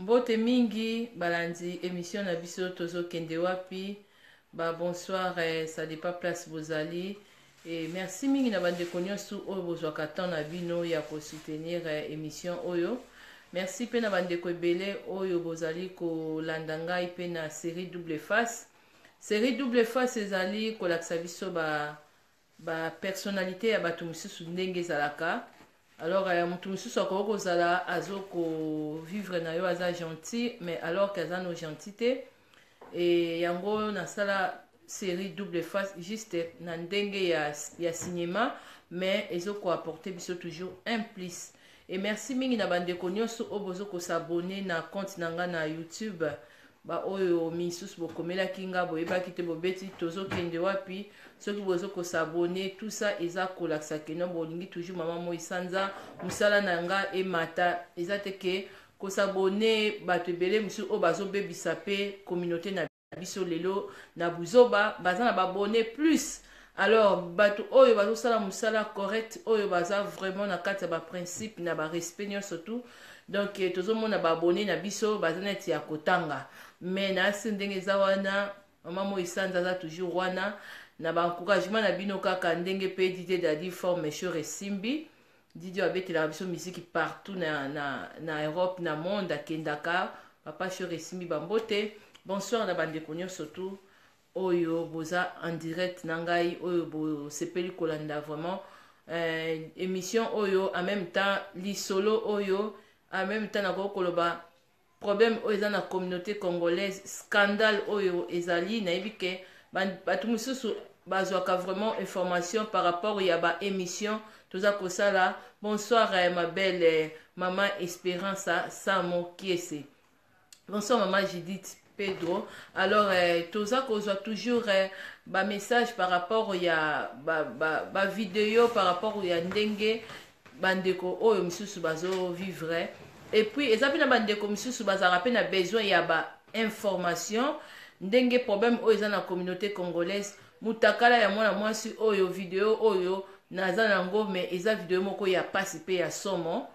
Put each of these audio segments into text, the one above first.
Mbote mingi balandi émission na biso tozo kende wapi. Bonsoir, ça dépend place bozali. Et merci mingi na bande konyosu oyo bozwaka temps na bino ya ko soutenir émission oyo. Merci pe na bande ko ebele oyo bozali ko landa ngai pe na série double face. Série double face ezali ko laksa biso ba personnalité ya bato mususu ndenge ezalaka. Alors, mutu mususu akoko kozala azoko vivre na yo aza gentil, mais alors qu'aza no gentité. Et yango na sala série double face juste na ndenge ya cinéma, mais ezoko apporter biso toujours un plus. Et merci mingi na bande konyoso obozo ko s'abonner na compte nanga na YouTube. Oyo misusu bokomela kinga boyeba kite bobeti tozo kende wapi soki bozo ko s'abonner tout ça eza kolaksa keno bolingi toujours mama mo isanza musala nanga e mata eza teke ko s'abonner bato ebele musu o bazo bebisa pe communauté na biso lelo na buzoba baza na babone plus. Alors bato oyo bazo sala musala correct oyo baza vraiment na kati ya ba principe na ba respect surtout. Donc tozo mona ba abonné na biso baza neti ya kotanga. Mais na ndenge za wana mama mo isanza za toujours wana na ba encouragement na bino kaka ndenge pe Didier Dadi forme Monsieur Simbi Didier abetela biso musique partout na Europe na monde akendaka papa Monsieur Simbi bambote. Bonsoir na bande konyo surtout oyo boza en direct na ngai oyo bo sepeli kolanda vraiment émission oyo en même temps li solo oyo en même temps na koloba problème oyo eza na communauté congolaise scandale oyo ezali nayebi ke bato mususu bazwaka vraiment information par rapport ya ba émission toza kosala. Bonsoir ma belle maman Espérance Samo Kiese. Bonsoir maman Judith Pedro. Alors toza kozwa toujours ba message par rapport ya ba vidéo par rapport ya ndenge bandeko oyo mususu bazo vivre. Et puis ezapi na bandeko mususu bazara pe na besoin ya ba information ndenge problème oyo eza na communauté congolaise mutakala ya mwana mwasi oyo vidéo oyo naza nango mais eza vidéo moko ya pasi pe ya somo.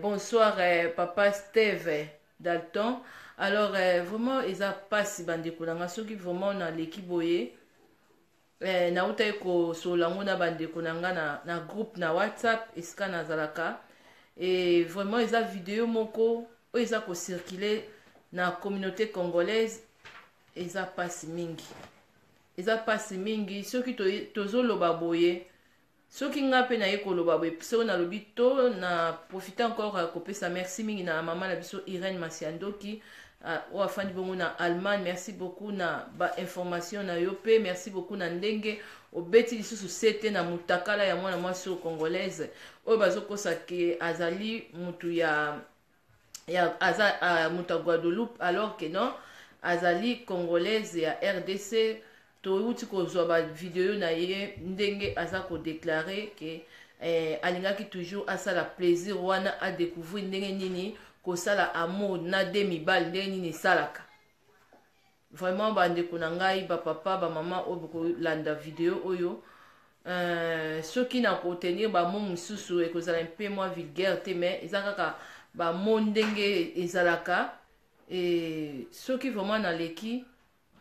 Bonsoir papa Steve Dalton. Alors vraiment eza pasi bandeko nanga soki vraiment na leki boye na uta ko solango na bandeko nanga na groupe na WhatsApp eska nazalaka. Et vraiment eza vidéo moko oyo eza ko circuler na communauté congolaise eza pasi mingi. Eza pasi mingi soki tozo loba boye soki nga pe na ye ko loba boye so na lobi to na profiter encore ko pesa merci mingi na mama na biso Irene Masiandoki o afandi bongo na Allemagne. Merci beaucoup na ba information na yo pe merci beaucoup na ndenge obeti lisusu sete na mutakala ya mwana mwasi congolaise oyo bazokosa ke azali mutu ya mutu ya Guadeloupe alors que non azali congolaise ya RDC. Touti kozwa ba vidéo na ye ndenge aza ko déclarer que alingaki toujours asala plaisir wana a découvrir ndenge nini kosala amour na demi bal ndenge nini salaka. Vraiment bandeko na ngai ba papa ba mama oyo boko landa vidéo oyo soki na ko tenir ba mo mususu e kozala un peu moins vulgaire te mais ezaka ba mo ndenge ezalaka. Et soki vraiment na leki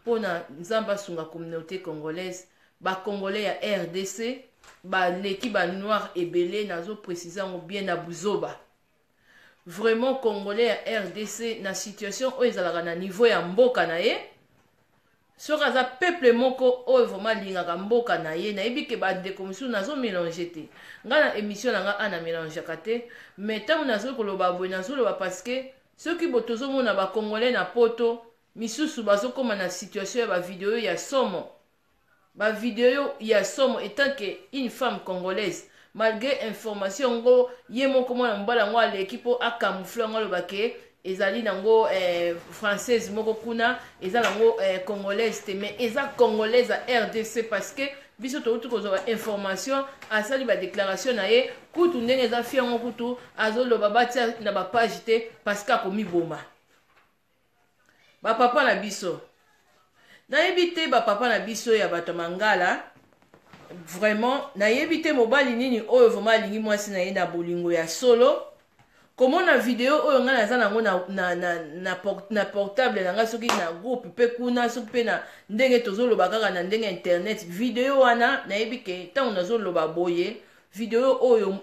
pona nzamba sunga communauté congolaise ba congolais ya RDC ba leki ba noir ebele nazo préciser ngo bien na buzoba. Vraiment congolais ya RDC na situation oyo ezalaka na niveau ya mboka na ye soki aza peuple moko oyo vraiment lingaka mboka na ye nayebi ke bandeko mosusu nazo mélange te nga na émission na nga ana mélangeaka te mais ntango nazo koloba boye nazoloba parce que soki botozomona ba congolais na poto misusu bazokoma na situation ya ba vidéo ya somo. Ba vidéo ya somo étant que une femme congolaise malgré information ngo ye moko mwana mbala ngo aleki po akamufle ngo lobake ezali nango française moko kuna eza nango congolaise te mais eza congolaise à RDC parce que biso touti kozwa information asali ba déclaration na ye kutu ndenge eza fiango kutu azoloba batia na ba page te parce que akomi boma. Ba papa na biso nayebi te ba papa na biso ya bato mangala vraiment nayebi te mobali nini oyo vraiment alingi mwasi na ye na bolingo ya solo Comment na vidéo oyo nga naza nango na portable nanga soki na groupe pe kuna soki pe na ndenge tozoloba kaka na ndenge internet vidéo wana nayebi ke ntango nazoloba boye vidéo oyo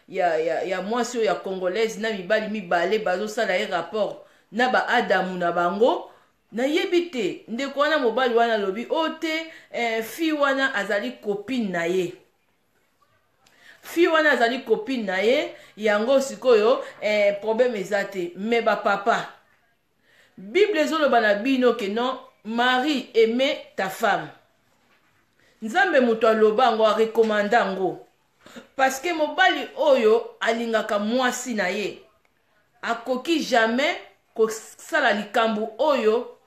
ya mwasi oyo ya congolaise na mibali mibale bazosala ye rapport na ba adamu na bango nayebi te ndeko wana mobali wana lobi o te fi wana azali copine na ye fi wana azali copine na ye yango sikoyo problème eza te me bapapa bible ezoloba na bino ke non Marie aime ta femme nzambe moto aloba yango arekomanda yango parce que mobali oyo alingaka mwasi na ye akoki jamais kosala likambo oyo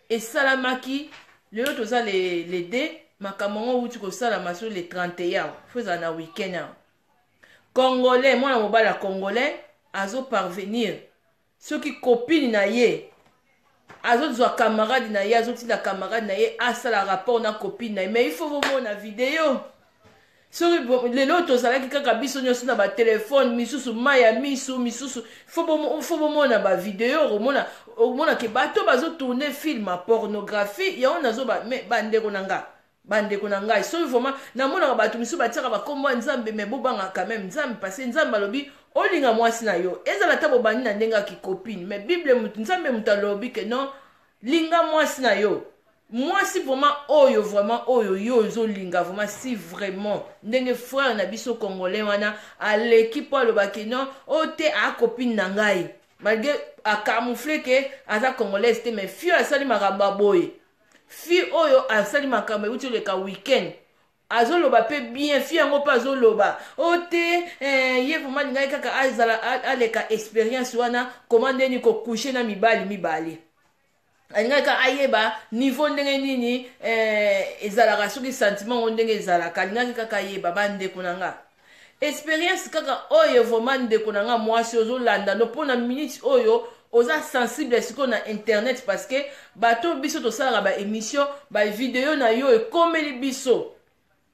esalamaki lelo toza le d makambo ngo wuti kosalama so le 31 foza na weekend congolais mwana mobali ya congolais azo parvenir soki copine na ye azozwa camarade na ye azotinda camarade na ye asala rapport na copine na ye mais il faut bomona video soki lelo tozalaki kaka biso nyonso na batelefone misusu mai ya misu misusu fo bomona bavideo omona ke bato bazotourne film ya pornographie yango nazoba bandeko na ngai soki vraiment namonaka bato misusu batiaka bakombo ya nzambe me bobanga quand même nzambe parce nzambe alobi olinga mwasi na yo ezala ta bobandi na ndenge aki copine mais bible nzambe moto alobi ke non linga mwasi na yo mwasi vraiment oyo yo ozolinga vraiment si vraiment ndenge frère na biso congolais wana aleki po alobaki non o te copine na ngai malgré acamoufle ke aza congolaise te mais fio asali makambo boye fi oyo asali makambo euti oleka weekend azoloba pe bien fi yango mpe azoloba o te ye vraiment lingai kaka aleka expérience wana koma ndeni kokushe na mibali alingai kaka ayeba niveau ndenge nini ezalaka soki sentiment ngo ndenge ezalaka alingaki kaka ayeba bandeko na nga expérience kaka oyo vraiment ndeko na nga mwasi ozolanda no mpo na minute oyo oza sensible siko na internet parce que bato biso tosalaka baémission bavideo na yo ekomeli biso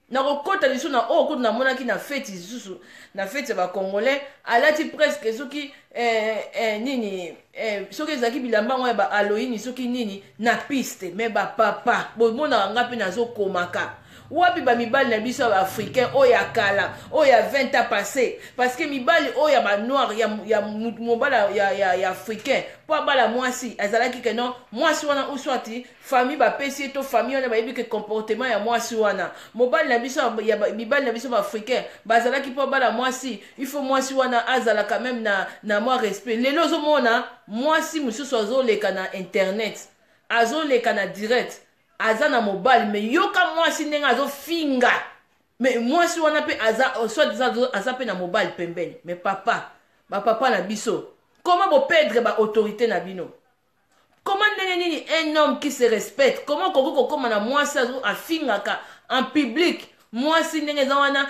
nakokota liso na oyo kutu namonaki na feti lisusu na feti ya bacongolais alati presque soki nini soki ezalaki bilamba ngo ya baaloini soki nini na piste me bapapa bomonaka nga mpe nazokomaka wapi bamibali na biso ya baafricain oyo ya kala oyo ya 20 ans passé parce que mibali oyo ya banoir ya mobala ya africain mpo abala mwasi azalaki ke non mwasi wana uswati famille bapesi to famille wana bayebi ke comportement ya mwasi wana mibali na biso baafricain bazalaki mpo abala mwasi il faut mwasi wana azala quand même na mwa respect lelo ozomona mwasi mosusu azoleka na internet azoleka na direct aza na mobali me yoka mwasi ndenge azofinga me mwasi wana pe aza pe na mobali pembeni me bapapa na biso comment boperdre baautorité na bino comment ndenge nini un homme qui se respecte comment koki kokoma na mwasi afingaka en public mwasi ndenge eza wana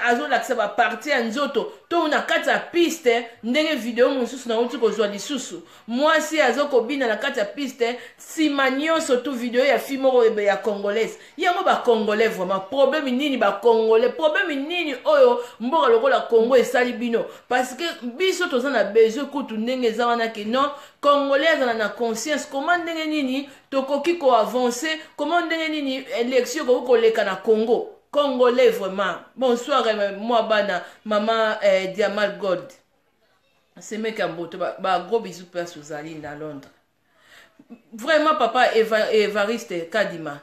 azolakisa baparti ya nzoto to na kati ya piste ndenge video mosusu nauti kozwa lisusu mwasi azokobina na kati ya piste nsima nyonso tu video ya fi moko ya congolaise yango bacongolais vraiment problème nini bacongolais problème nini oyo mboka lokola congo esali bino parce que biso toza na besoin kutu ndenge eza wana ke non congolais azala na conscience comment ndenge nini tokoki koavance comment ndenge nini élection koki koleka na congo Congolais vraiment. Bonsoir moi bana maman Diamal Gold. C'est mec en beau gros bisous pour Suzali à Londres. Vraiment papa Evariste Kadima.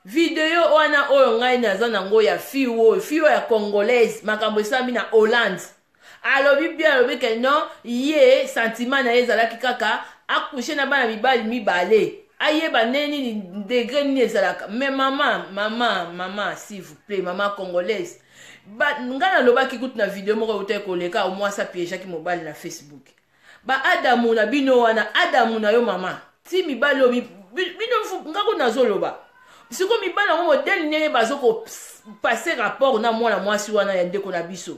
Vidéo wana oyo ngai naza nango ya fiwo ya congolaise makambo sami na Hollande. Alobi bien alobi que non ye sentiment na ezalaki kaka akoucher na bana mibali mibale. Ayeba neni degré ni ezalaka mais maman s'il vous plaît maman congolaise ngana lobaki kutu na video moko uta koleka au moins ça piège ki mobile na Facebook adamu na bino wana adamu na yo mama ti mibalo bino ngako nazoloba siko mibala ngo modèle ndenge bazoko passer rapport na mwana mwasi wana ya ndeko na biso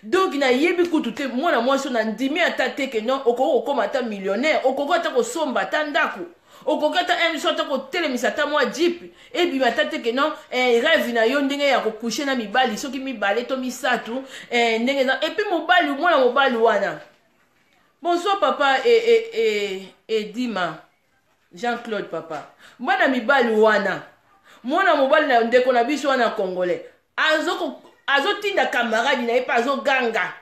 donc na yebi kutu te mwana mwasi na ndimi atate ke non okoko koma ta millionnaire okoko ta ko somba ta ndako okokata un sorte ko telemisa ta mwa jeep et puis matate ke non rêve na yo ndenge ya ko coucher na mibali soki mibale to misatu ndenge et puis mobali mwana mobali wana Bonsoir papa et Dima. Jean-Claude papa. Mwana mibali wana. Mwana mobali na ndeko na biso wana congolais. Azo tinda camarade na yepa azo ganga.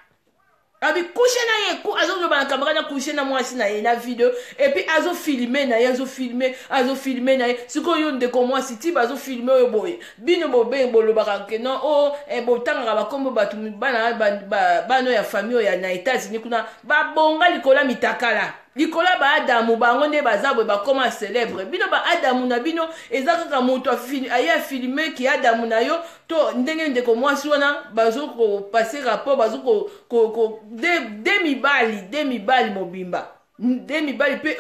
Abi couché na ye ku azo loba na camarade na couché na mwasi na ye na video et puis azo filmer na ye azo filmer na ye siko yo ndeko mwasi ti bazo filmer oyo boye. Bino bo be bo loba ke non oh bo tanga ba kombo batu bana ya famille ya na États-Unis kuna ba bonga likola mitakala. Likola ba Adamu bango nde bazabwe ba koma célèbre. Bino ba Adamu na bino ezaka moto aya filmer ki Adamu na yo to ndenge ndeko mwasi wana bazo ko passer rapport bazo ko demi-bali mobimba. Demi-bali pe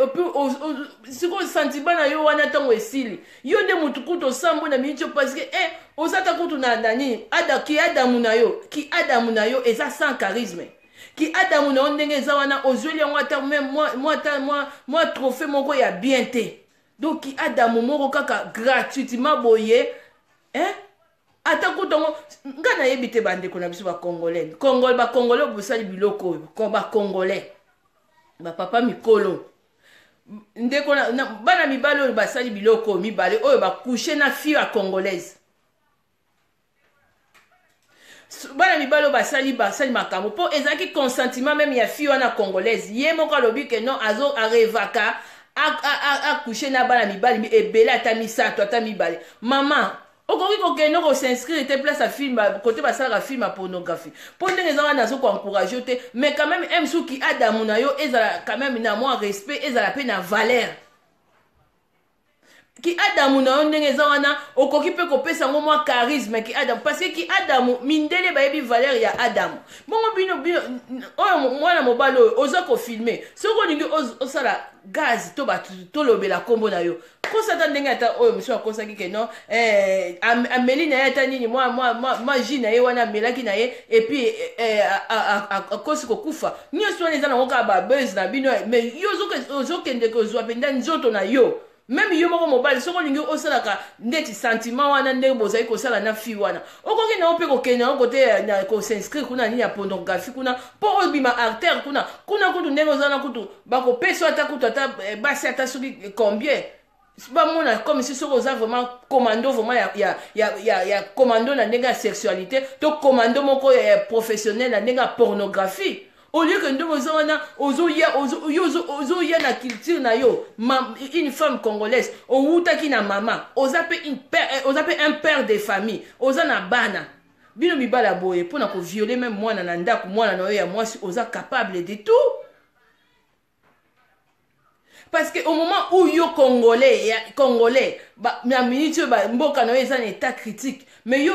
siko sentiment na yo wana tango esili. Yo nde mutu kuto sambo na mincho parce que osata kutu na nani ki Adamu na yo eza sans charisme. Ki Adamu na ndenge eza wana ozweli yango ata même moi trophée moko ya bien te. Donc ki Adamu moko kaka gratuitement boye ata kutongo nga na yebi te bandeko na biso ba congolais ba congolais bosali biloko ko ba congolais ba papa mikolo ndeko na bana mibale oyo basali biloko mibale oyo ba coucher na fille congolaise. Bana mibalo basali makambo po ezaki consentiment même ya fille wana congolaise ye moko alobi ke non azo arevaka a coucher na bana mibali ebele ata misato ata mibale maman okoki kokende ko s'inscrire te place à film côté basala film à pornographie po ndenge eza wana azo ko encourager te mais quand même emsuki Adamu na yo ezala quand même na moi respect ezala pe na valeur. Ki Adamu na ndenge eza wana okoki pe kopesa ngo mwa charisme ki Adamu parce que ki Adamu mindele bayebi valeur ya Adamu bongo bino oyo mwana mobali oyo oza ko filmer soko ningi osala gaz to batu to lobela kombo na yo kosata ndenge ata oyo monsieur akosaki ke non ameli na ye ata nini mwa ji na ye wana amelaki na ye et puis akosi kokufa nyonso wana eza nango kaka babese na bino mais yo ozokende kozwa mpenza nzoto na yo. Même yo moko mobali soko lingi osalaka ndeti sentiment wana ndenge bozali kosala na fille wana okoki na ope kokende na kote na ko s'inscrire kuna nini ya pornographie kuna po obima artère kuna kutu ndenge ozala kutu bakopesa ata kutu ata basi ata soki combien ba mona comme si soko oza vraiment commando vraiment ya commando na ndenge ya sexualité to commando moko professionnel na ndenge ya pornographie. Au lieu que nous ozo ya na culture na yo une femme congolaise outa ki na maman oza pe un père de famille oza na bana bino mibala boye pona ko violer même mwana na ndako mwana na yo ya mwasi oza capable de tout. Parce que au moment où yo congolais na minute ba mboka na yo eza en état critique mais yo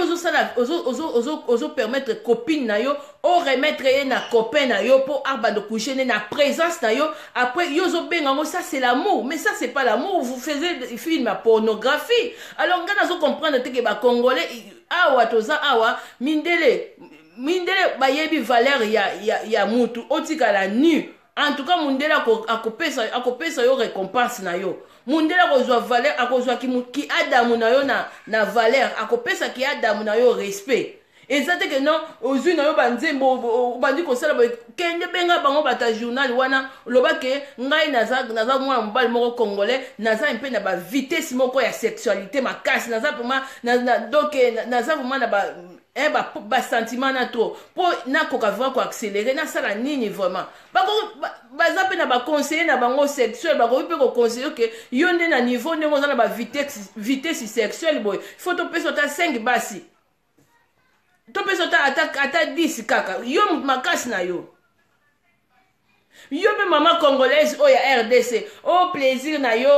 ozo permettre copine na yo o remettre ye na copain na yo pour arba de coucher na présence na yo après yo zo benga ça c'est l'amour mais ça c'est pas l'amour vous faisiez des films à pornographie alors ngana zo comprendre te que ba congolais awa toza awa mindele ba yebi valeur ya mutu otikala nu. En tout cas, mundela akopesa yo récompense na yo. Mundela kozwa valeur akozwa ki Adamu na yo na valeur akopesa ki Adamu na yo respect. Et ça te que non ozui na yo banzembo bandi kosala kende benga bango bata journal wana loba ke ngai naza mwana mobali moko congolais naza mpe na ba vitesse moko ya sexualité makasi naza vraiment donc naza vraiment na ba sentiment na trop po na koka vraiment ko accélérer na sala nini vraiment baza pe na ba conseiller na bango sexuel bako pe ko conseiller que yo nde na niveau nde na ba vitesse sexuelle boy faut to pesa ta 5 basi to pesa ta ata 10 kaka yo makasi na yo pe maman congolaise o ya RDC o plaisir na yo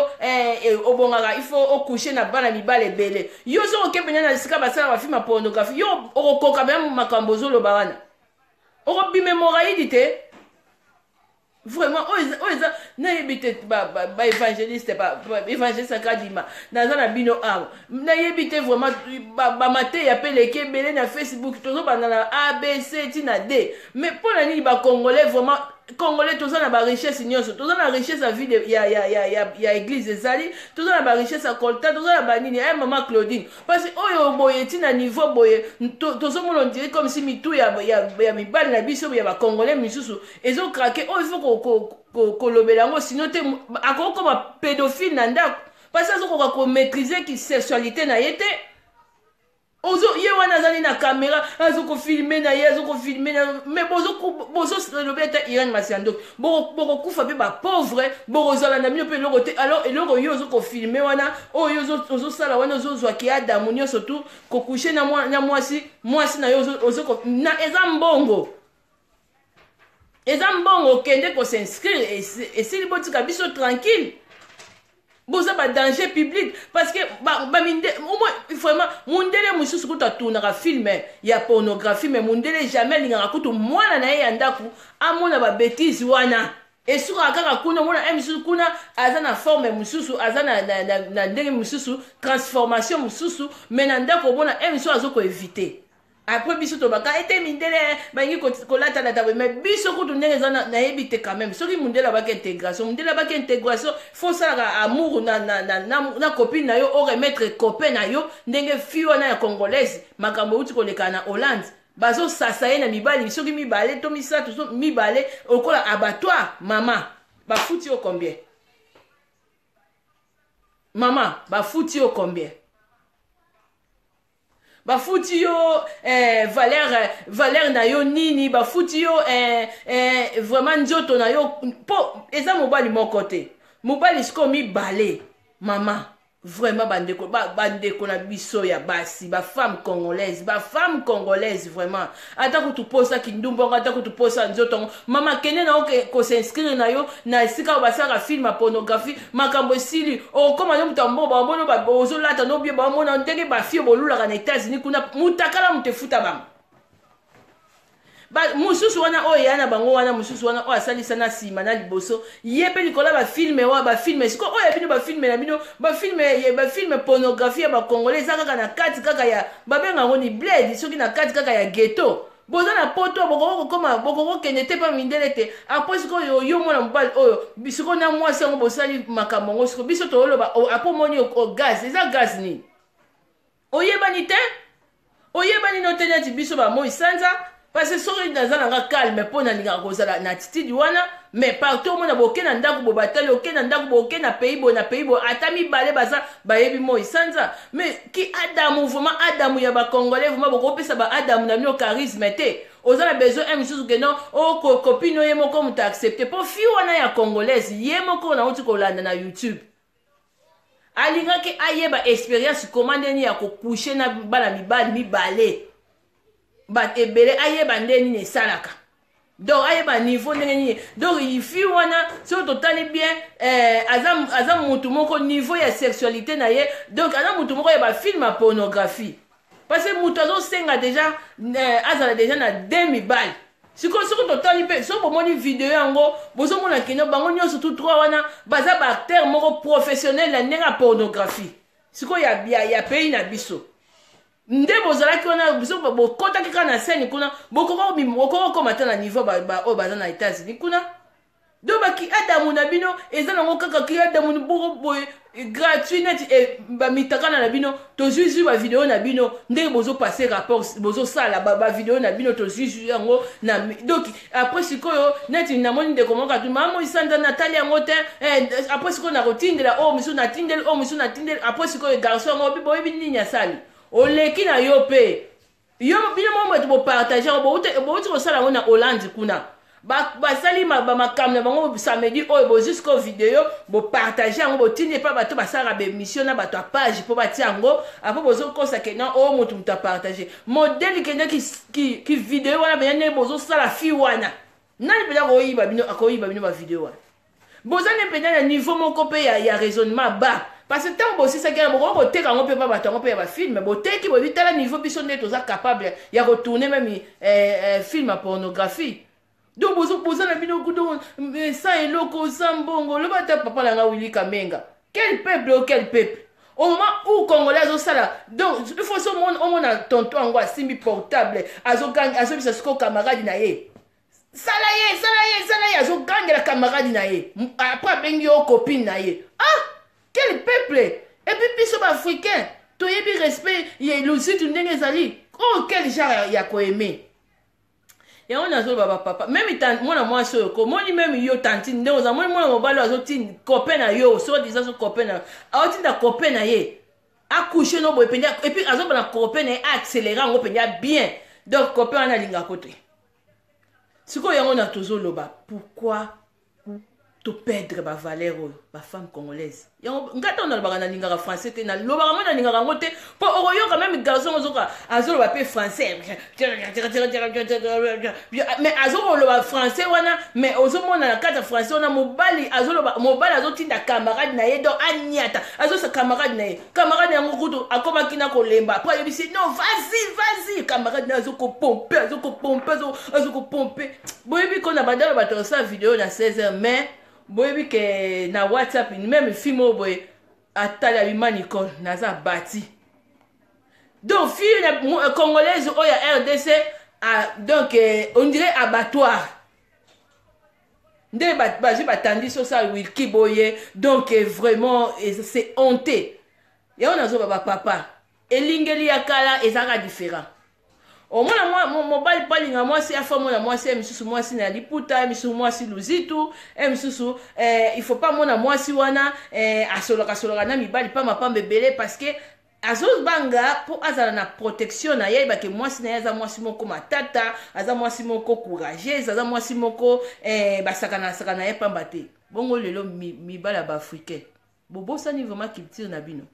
obongaka il faut coucher na bana mibale belé yo so okepenya na sika basala ba film pornographie yo okokoka même makambo zo loba wana okobime moraidi te vraiment oza na yebite ba évangéliste évangéliste kadima naza na bino awa na yebite vraiment ba maté ya peleke belé na Facebook tozo bana na ABC tina D mais pour la nini ba congolais vraiment Congolais, tous na ba richesse nyonso, tous na richesse à vie ya église ezali, tous na ba richesse à colta, tous na ba nini, maman Claudine. Parce que oyo boye ti na niveau boye, tous on dirait comme si mitou ya mibali na biso ya ba Congolais misusu, ezo craquer, oh il faut ko lobela ngo sinon te akoko comme pédophile na ndako. Parce que azo ko maîtriser ki sexualité na yete. Ozo ye wana zali na caméra azo ko filmer na ye azo ko filmer na mais bozo le beta Irène Masiando boko kufa be ba pauvre boko zala na mino pe lokote alors eloko yo ozo ko filmer wana o yo ozo sala wana ozo zwa ki adamu nyo surtout ko coucher na mwasi na yo ozo ko na ezambongo kende ko s'inscrire et si li botika biso tranquille. Boza ba danger public parce que vraiment mundele mususu kuta tunaka film ya pornographie mais mundele jamais lingaka kutu mwana na ye ya ndaku amona ba bêtise wana esuka kaka kuna mona mususu kuna aza na forme mususu aza na ndenge mususu transformation mususu mais na ndako mona mususu azoko éviter. Après biso to baka ete mindele bangi kolata na tabe mais biso kutu ndenge za na yebite quand même soki mundela baka intégration faut ça amour na copine na yo o remettre copain na yo ndenge fille na ya congolaise makambo uti koleka na Hollande bazo sasaye na mibali soki mibale to misatu so mibale okola abattoir mama bafuti yo combien mama bafuti yo combien bafuti yo valeur na yo nini bafuti yo vraiment nzoto na yo po eza mobali moko te mobali siko mibale mama vraiment bandeko na biso ya basi ba femme congolaise vraiment ata kutuposa kindumbongo ata kutuposa nzoto mama kene na oke ko s'inscrire na yo na sika basaka film pornographie makambo sili o koma yo mutambo ba bono ba ozo lata no bie ba mona ndenge ba fio bolula na États-Unis kuna mutakala mutefuta bam mususu wana oyo yana bango wana mususu wana oyo asalisa na sima na liboso ye pe likola bafilme siko oyo bino bafilme na bino bafilme pornographie ya bakongolais eza kaka na kati kaka ya babengango ni bled soki na kati kaka ya ghetto boza na poto bokokokende te pa mindele te apres sikoyo yo mwana mobali oyo siko na mwasi yango bosali makambo yango siko biso tooloba apo moni gaz eza gaz nini oyebani te oyebani no te neti biso bamoi sanza. Parce que soki naza nanga calme po na linga kozala na attitude wana mais partout mona boke na ndako bo batali oke na ndako boke na pays bo ata mibale baza bayebi moi sanza mais ki adamu vraiment adamu ya ba congolais vraiment bokopesa ba adamu na mino charisme te oza na besoin misusu ke non o copine ye moko muta accepter po fi wana ya congolaise ye moko na uti kolanda na YouTube alingaki ayeba expérience comment ndeni ya kokoucher na bana mibali mibale bat ebele ayeba ndeni ne salaka donc ayeba niveau ndenge nini donc ifi wana so totali bien aza mutu moko niveau ya sexualité na ye donc aza mutu moko ya ba film ya pornographie parce que mutu azosenga déjà azala déjà na 2000 balles sikoyo totali mpe so bomoni video yango bozomona kino bango nyonso tout trois wana baza ba acteur moko professionnel na ndenge ya pornographie sikoyo ya pays na biso nde bozalaki wana biso bokotaki kaka na scène kuna bokokokoma te na niveau oyo baza na États-Unis kuna do baki adamu na bino eza nango kaka ki adamu boko boye gratuit neti bamitakana na bino tozwizwi bavideo na bino ndenge bozopase rapport bozosala bavideo na bino tozwizwi yango donc après sikoyo neti namoni ndeko moko atu mama moisanza natali yango te après sikoyo nakotindela o misu natindeli o misu natindeli après sikoyo garçon yango boyebi nini asali oleki na yo pe yo bino momo etu bopartage bouti kosala yango na Hollande kuna basali makambo na bango samedi oyo bozusiko video bopartage yango botindi epa bato basalaka bemission na bato ya page mpo batia yango apo bozokosa kena oyo motu moto apartage modele kende ki video wana benya ndenge bozosala fi wana nani mpenza akoyiba bino bavideo wana boza nde mpenza na niveau moko mpe ya raisonnement ba parce que tant bosisaki yango bokoteka yango mpe pa bato yango mpe ya bafilme boteki boyebi tala niveau biso nde toza capable ya kotourne même film ya pornographie donc boza na bino kudo sa eloko sa mbongo loba ata papa na nga Willy Kamenga quel peuple au moment où Congolais azosala donc il faut so omona tonton yango asimbi portable azobisa siko camarade na ye Salaye, azo gangue la camarade na ye. Après, bengi yo copine na ye. Ah, quel peuple! Et puis, biso ba africain, to yebi respect, ye lusi tu ndenge zali. Oh, quel genre ya ko aimé. Et on a zo baba papa. Même moi so ko, moni même yo tantine, ndenge za moni moi mobalo azo tin copain na yo, so disa so copain na. A tin da copain na ye. A coucher no boy penya, et puis azo na copain na accélérer ngo penya bien. Donc copain na linga côté. Si quoi on a toujours loba, pourquoi te perdre ma valeur ma femme congolaise? Ngata on a le lingara français te na loba na lingara ngote po oroyo quand même garçon ozoka azolo ba pe français mais azolo loba français wana mais ozomona na kata français on a mobali azolo mobali azotinda camarade na ye do anyata azo sa camarade na ye camarade yango kutu akoma kina kolemba après il dit non vas-y camarade na azoko pomper azoko pomper boyebi kona badalo bato sa vidéo na 16h mais boyebi ke na WhatsApp même film boye atala bima Nicole naza bati donc fille congolaise o ya RDC donc on dirait abattoir nde baji batandi so ça wilki boye donc vraiment c'est honté ya on azo baba papa elingeli ya kala ezaka différent. Au moins, mon mobile palinga moi c'est à fond moi c'est misusu moi si na liputa misusu moi si luzitu misusu il faut pas moi si wana asoloka na mibali pas ma pambe belé parce que azos banga pour azala na protection na yeba ke moi si na yaza moi si moko matata aza moi si moko courageuse aza moi si moko basakana sakana ye pamba te bongo lelo mibala ba africain bobo ça ni vraiment culture na bino.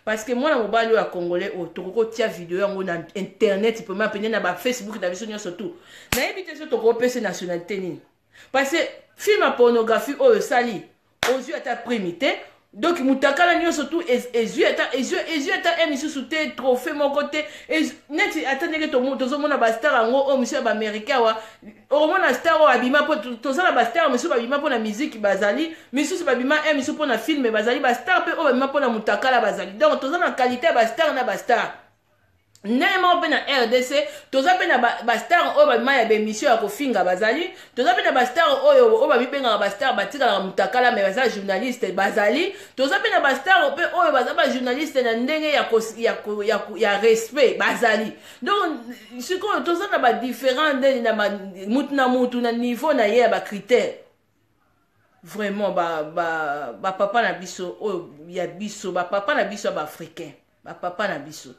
Parce que moi, je suis un Congolais, je suis vidéo sur internet, je peux m'appeler sur Facebook, surtout. Je suis invité sur ton nationalité. Parce que film à pornographie, au sali, aux yeux à ta primité. Donc, Moutakala nyo surtout, les yeux à ta émission sous tes trophées, mon côté. Net, attendez que tout le monde a bastar en monsieur américain. Au moins, la star, abima pour tout ça, la bastar, monsieur abima pour la musique, bazali. Monsieur abima, monsieur pour la film, bazali, bastar, peu, abima pour la Moutakala, bazali. Donc, tout ça, la qualité, bastar, na bastar. Néanmoins, on a RDC, tous a pena bastar o ba maya be mission ya kofinga bazali, tous a pena bastar o ba bibenga bastar batika la mutakala mais bazali journaliste bazali, tous a pena bastar o pe o bazaba journaliste na ndenge ya respect bazali. Donc ce qu'on tous a ba différent na mutu na niveau na ye ba critères. Vraiment ba papa na biso o ya biso ba papa na biso ba africain, ba papa na biso.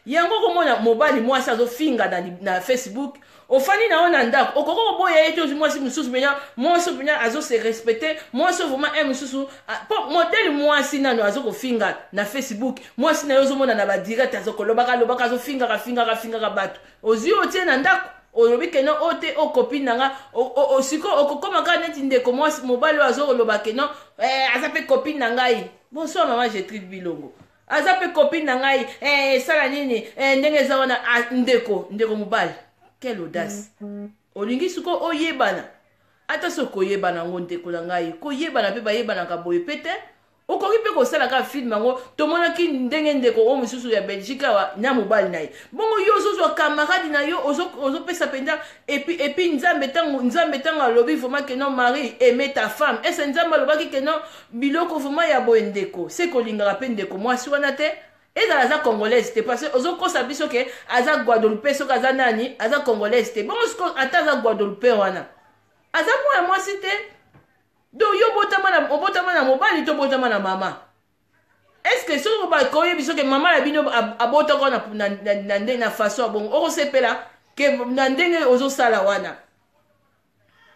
Yango komona mobali mwasi azofinga na Facebook ofani na ona ndako okoko boya yeto mwasi mususu benya mwasi benya azo se respecter mwasi vraiment mususu po modèle mwasi nano azokofinga na Facebook mwasi na yozo mona na ba direct azokoloba lobaka azofinga ka bato ozio otie na ndako olobi keno ote o copine nanga osiko okokoma ka neti ndeko mwasi mobali azokoloba keno azape copine nangai bonsoir maman Gertrude Bilongo aza pe copine na ngai sala nini ndenge za wana ndeko mobali quelle audace olingi suko oyebana ata soko yebana ngo ndeko na ngai ko yebana pe bayebana ka boye pete okoki pe ko sala ka film ngo tomona ki ndenge ndeko o mususu ya Belgique wa na mobali naye bongo yo zo camarade na yo ozo pesa penda et puis nzambe tango lobi vraiment que non mari aimer ta femme et c'est nzambe lobaki que non biloko vraiment ya boye ndeko c'est ko lingara pe ndeko moi si wana te et dans la congolaise te parce que ozo ko sabi so ke aza Guadeloupe so kaza nani aza congolaise te bongo sko ataza Guadeloupe wana aza moi si te. Donc, yo botama na mobali to botama na mama. Est-ce que si vous avez dit que maman a bino abota na façon bon, on sait pas là que nandenge ozo sala wana.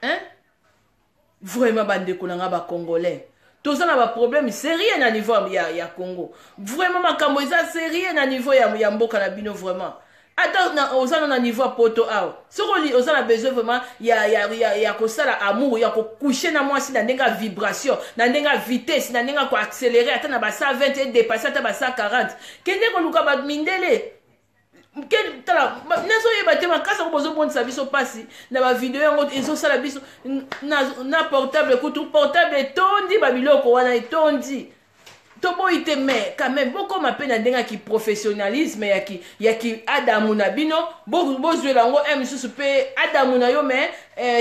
Hein? Vraiment bande konanga ba congolais. Tout ça na ba problème sérieux na niveau ya Congo. Vraiment makambo eza sérieux na niveau ya mboka na bino vraiment. Attends, on a un niveau poto ao. Ce qu'on a besoin vraiment, il y a que ça l'amour, il y a que coucher dans moi si dans des vibration, dans des vitesse, dans des quoi accélérer, attends na basa 20 et dépasser attends basa 40. Qu'est-ce qu'on nous a mindele? Quel tala? Nazo yebate makasa ko bozo bon service au passé. Na ba vidéo ngo ils ont ça la biso na portable, écoute portable tondi babilo ko wana tondi. tobo ite mais quand même beaucoup m'appelle ndenga ki professionnalisme ya ki adamu na bino bo jouer lango misusu pe adamu na yo mais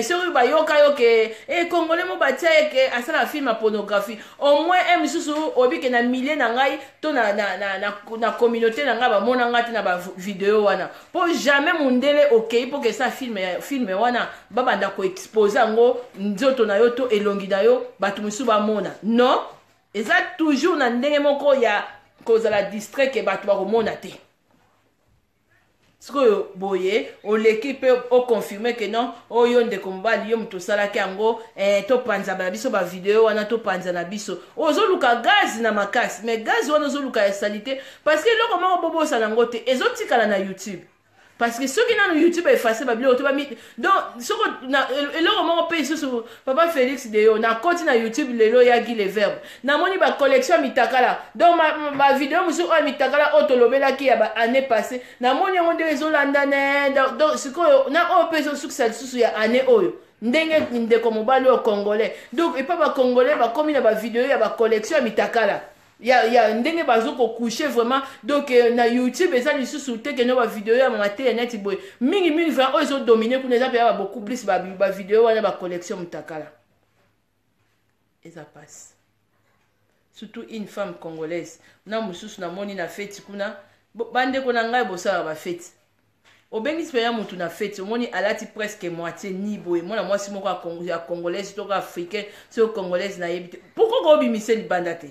sori ba yoka yo ke congolais mo batia ke asala film à pornographie au moins misusu obi ke na millier na ngai to na communauté na ngai ba mona ngati na ba vidéo wana pour jamais mundele OK pour que ça film wana babanda ko exposer ngo nzoto na yo to elongi na yo batu musu ba mona non. Et ça toujours na ndenge moko ya kozala distrait ke bato bakomona te. Siko boye o l'équipe o confirmer que non oyo ndeko mobali yo muto salaki yango to panza na biso ba vidéo wana to panza na biso ozoluka gaz na makasi mais gaz wana ozoluka ya salite parce que loko moko bobo salango te ezotikala na YouTube. Parce que ceux qui sont sur YouTube effacé ba bilo to ba mi donc soko na eloko moko pe sur papa Félix de na compte na YouTube lelo ya gi les verbes na moni ba collection mitakala donc ma vidéo musu o mitakala otolobela ki ya ba année passée na moni on de zolanda ne donc siko na o pe so succès susu ya année oyo ndenge ndeko mobali o congolais donc et pas ba congolais ba komi na ba vidéo ya ba collection mitakala ya ndenge bazo ko coucher vraiment donc na YouTube eza lisusu te que no ba vidéo ya maté net boy mingi va ozo dominer pour les appeler beaucoup plus ba vidéo wana ba collection mutakala et ça passe surtout une femme congolaise na mususu na moni na fête kuna bande ko na ngai bosala ba fête obengi spéya mutu na fête moni alati presque moitié ni boy mona moi si moko ya congolaise to africain so congolaise na yebite pourquoi ko bimise libanda te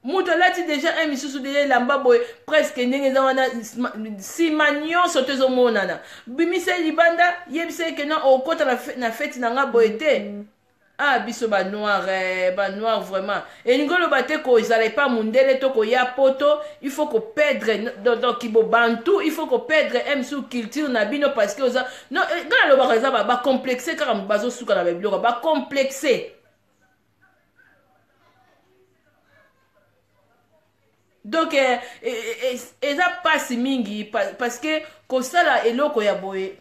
mutu alati déjà un misusu de lamba boy presque ndenge za wana simanyo sote zo monana bimise libanda yebise que non okota na fête na nga boy te ah biso ba noir vraiment et ngolo bate ko izale pas mundele to ko ya poto il faut ko perdre donc kibo bantu il faut ko perdre msu culture na bino parce que oza non ngala lo ba za ba complexer car bazo suka na biblo ba complexer. Donc eza pasi mingi parce que kosala eloko ya boye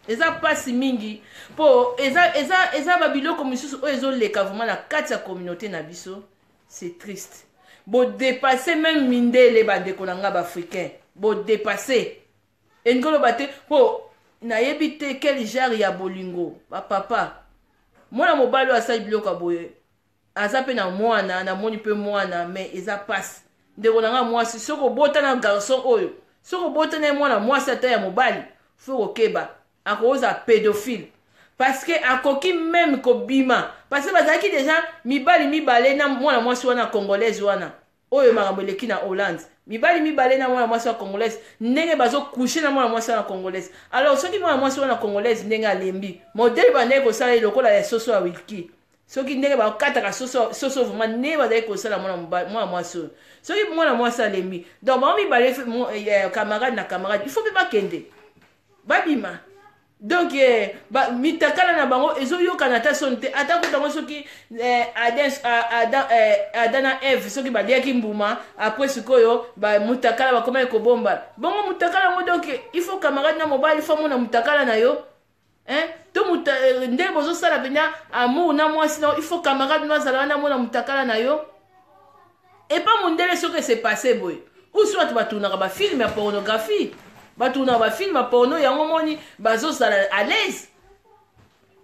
eza pasi mingi po eza babiloko misusu oyo ezoleka vraiment na kati ya communauté na biso c'est triste bo dépasser même mindele bandeko na nga baafricain bo dépasser engolo bate po nayebi te quel genre ya bolingo bapapa mwana mobali oyo asali biloko ya boye aza pe na mwana na moni pe mwana mais eza passe ndeko na nga mwasi soko bota na garçon oyo soko bota na mwana mwasi ata ya mobali faut okeba akoza pédophile parce que akoki même kobima parce que bazaki déjà mibale na mwana mwasi wana congolaise wana oyo makambo eleki na Hollande mibale na mwana mwasi wa congolaise ndenge bazo coucher na mwana mwasi wana congolaise alors soki mwana mwasi wana congolaise ndenge alembi modèle bandeko kosala lokola ya soso ya wiki soki ndenge bakataka soso vraiment ne bazali kosala mwana mwasi oyo soki mwana mwasi alembi donc bango mibale camarade na camarade il faut mpe bakende babima donc mitakala na bango ezoyokana ata soni te ata kutango soki Adam na Eve soki baliaki mbuma après sikoyo mutakala bakomaki kobomba bongo mutakala yango donc il faut camarade na mobali il faut mona mutakala na yo to ndenge bozosala pena amour na mwasi na il faut camarade no azala wana mona mutakala na yo et pas mundele soki c'est passé boy ou soit batunaka bafilme ya pornographie batunaka bafilme ya porno yango moni bazosala à l'aise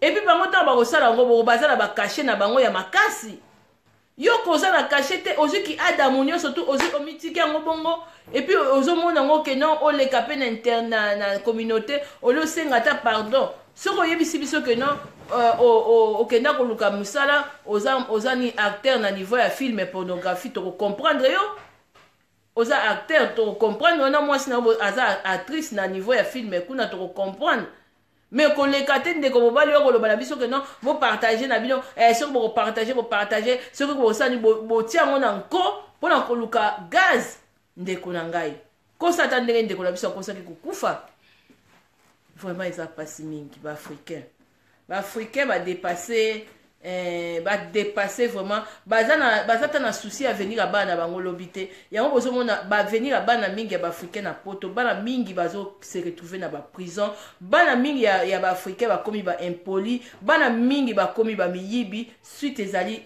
et puis bango ntango bakosala yango boko bazala bakashe na bango ya makasi yo kozala kashe te ozwiki adamu nyonso tu ozwi omitiki yango bongo et puis ozomona yango ke non oleka mpe na communauté oliosenga ata pardon soki oyebisi biso ke non okenda koluka mosala oza ni acteur na niveau ya filme pornographie tokocomprendre yo oza acteur tokocomprendre wana mwasi na aza actrice na niveau ya filme kuna tokocomprendre mais koleka te ndeko mobali oyo koloba na biso ke non bopartage na bino soki bopartage soki bosani botia yango na nko mpona koluka gaz ndeko na ngai kosa ata ndenge ndeko na biso akosaki kokufa vraiment eza pasi mingi baafricain badépasse ba dépasser vraiment bazata na souci à venir à bana bango lobité yango bozo mona ba venir à bana mingi ba africain na poto bana mingi bazo se retrouver na ba prison bana mingi ya ba africain ba komi ba impoli bana mingi ba komi ba miyibi suite ezali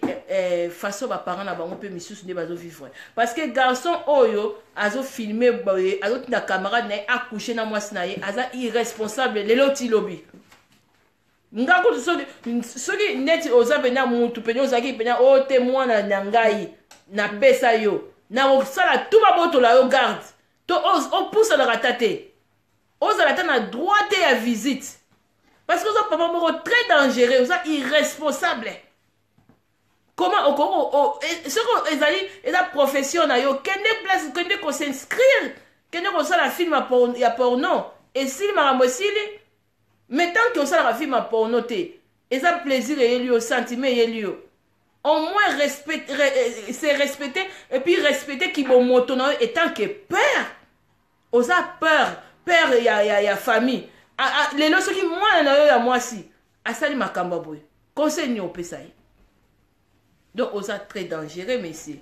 façon ba parents na bango pe misusu ne bazo vivre parce que garçon oyo azo filmer azo na camarade na accoucher na mwasi na ye aza irresponsable lelo ti lobi ngako soki neti oza pena mutu pena ozaki pena o témoin na ngai na pesa yo na osala tout babotola yo garde to opusalaka ta te ozala ta na droit te ya visite parce que oza papa moko très dangereux oza irresponsable comment soko ezali eza profession na yo kende place kende ko s'inscrire kende kosala film ya porno esili makambo esili. Mais tant que ça la film à porno te, et ça plaisir et lui au sentiment et lui au moins c'est respecter et puis respecter qui bon moto et tant que peur, osa peur ya famille. Les lois qui moi na moi si, asali makamba boy. Conseil ni opesai. Donc osa très dangereux messieurs.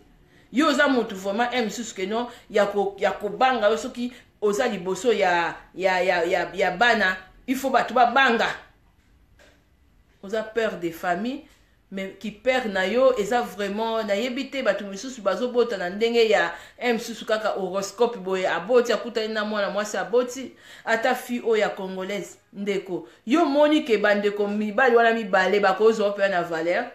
Yo osa moto vraiment aime sous que non, ya ko banga yo soki osa liboso ya bana. Il faut battre banga. On a peur des familles, mais qui perd na yo, et ça vraiment, na yebite batu misusu bazo bota na ndenge ya misusu kaka horoscope boye aboti akuta na mwasi aboti ata fi o ya congolaise ndeko. Yo moni ke bandeko mibali wana mibale bakozo pe na valeur.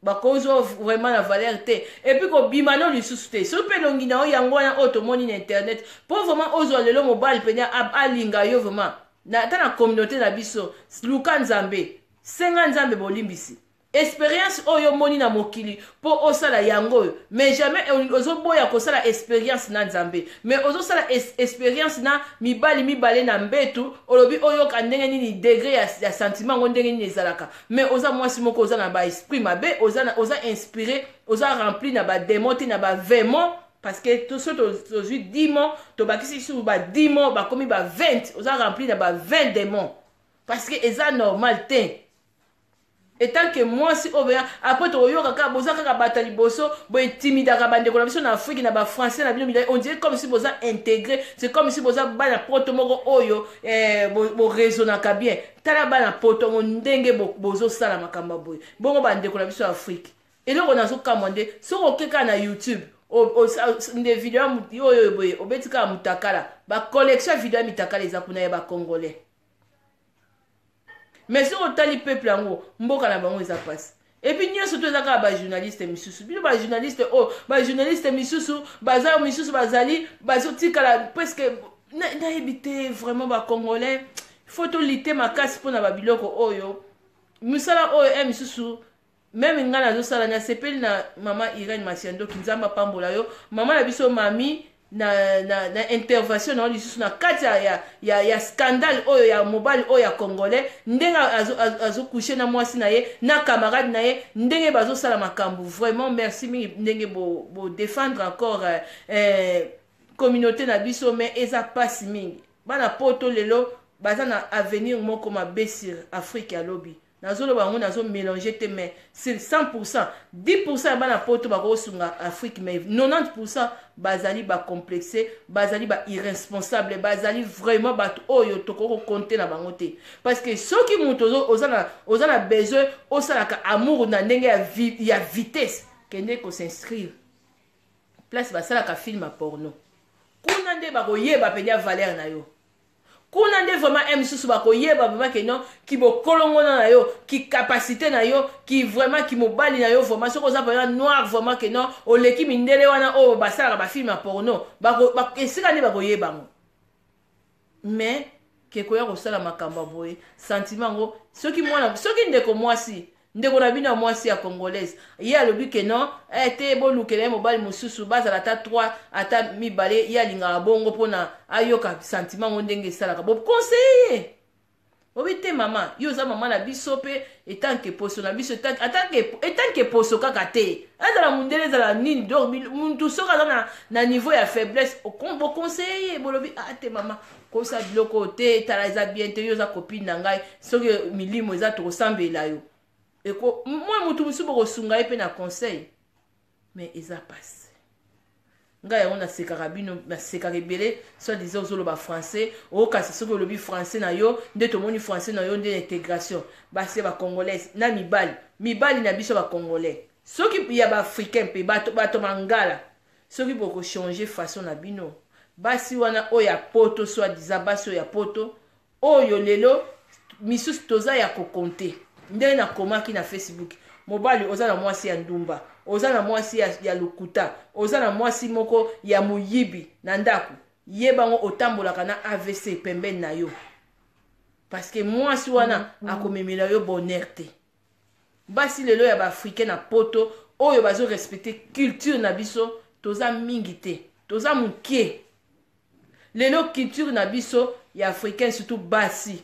Bakozo vraiment la valeur te. Et puis ko bimano lisusu te. So pe longi na o yango na auto moni na internet. Pour vraiment ozo lelo mobile penya alinga yo vraiment. Na ta na communauté na biso luka nzambe senga nzambe bolimbisi expérience oyo moni na mokili po osala yango mais jamais ozo boya ko sala expérience na nzambe mais ozo sala expérience na mibale na mbetu olobi oyo ka ndenge nini degré ya sentiment ngo ndenge nini ezalaka mais oza mwasi moko oza na ba esprit mabe oza inspiré oza rempli na ba démon na ba vémon. Parce que tout ce que tu as 10 mots, tu as 10 mots, comme 20, tu as rempli de 20 démons. Parce que c'est normal. Et tant que moi, si on après tu as battu bosso, tu es timide, en Afrique, en français, on dirait comme si vous avez intégré, c'est comme si vous avez un proto oyo, vous raisonnez bien. Tu as un proto, vous avez un sala makamba boy. Bon, on a une Afrique. Et là, on a commandé, sur quelqu'un na YouTube. Des vidéos obetika mutakala ba collection vidéo mitakala eza kuna ya ba congolais mais sur otali peuple yango mboka na bango eza passe et puis nyo surtout ezaka ba journaliste misusu bino ba journaliste misusu baza misusu bazali bazotikala presque na ebité vraiment ba congolais faut liter makasi pona ba biloko oyo misala oyo misusu. Même ngana zo sala na sepeli na mama Irene Masiando kinzamba pambola yo mama na biso mami na intervention na lisusu na kati ya scandale oyo ya mobile oyo ya congolais ndenga azo coucher na mwasi na ye na camarade na ye ndenge bazo sala makambu vraiment merci mingi ndenge bo défendre encore communauté na biso mais eza pasi mingi bana poto lelo baza na avenir moko mabesir Afrique ya lobby. Nazolo bango nazo mélanger te mais c'est 100%, 10% bana poto bako sunga Afrique mais 90% bazali ba complexé, bazali ba irresponsable, bazali vraiment ba oyo tokoko compter na bango te parce que ceux qui mutozo ozana besoin osala ka amour na ndenge ya vitesse kende ko s'inscrire place basala ka film à porno kuna nde bako yeba penya valeur na yo. Kuna nde vraiment misusu bakoyeba vraiment que non ki bokolongo na yo ki capacité na yo ki vraiment ki mobali na yo vraiment soko za vraiment noir vraiment que non o leki mindele wana o basala ba film porno esika nde bakoyeba ngo mais ke koya ko sala makamba boye sentiment ngo soki ndeko mwasi ndeko na bino mwasi ya congolaise ye alobi ke non te bolukele mobali mususu bazala ata 3 ata mibale ye alingaka bongo mpona ayoka sentiment ngo ndenge esalaka boconseiller obi te mama yo oza mama na biso mpe etanke poso na biso etanke poso kaka te azala mundele ezala nini donc muntu soki aza na niveau ya faiblesse boconseiller bolobi te mama kosa biloko te tala eza bien te yo oza copine na ngai soki milimo eza tokosambela yo moi mutu musu boko sunga pe na conseil mais eza passe nga yango na sekaka bino na sekaka ebele soit disant ozoloba français okasi soki olobi français na yo nde tomoni français na yo nde intégration basi ba congolaise na mibali na biso ba congolais soki ya ba africain pe bato mangala soki boko changer façon na bino basi wana oya poto soit disant basi oya poto oyo lelo misusu toza ya kokonte nde na komaki na Facebook mobali oza na mwasi ya ndumba oza na mwasi ya lukuta oza na mwasi moko ya muyibi na ndako yebango otambolaka na AVC pembeni na yo parce que mwasi wana akomemela yo bonheur te basi lelo ya baafricain na poto oyo bazo respecter culture na biso toza mingi te toza mukie lelo culture na biso ya africain surtout basi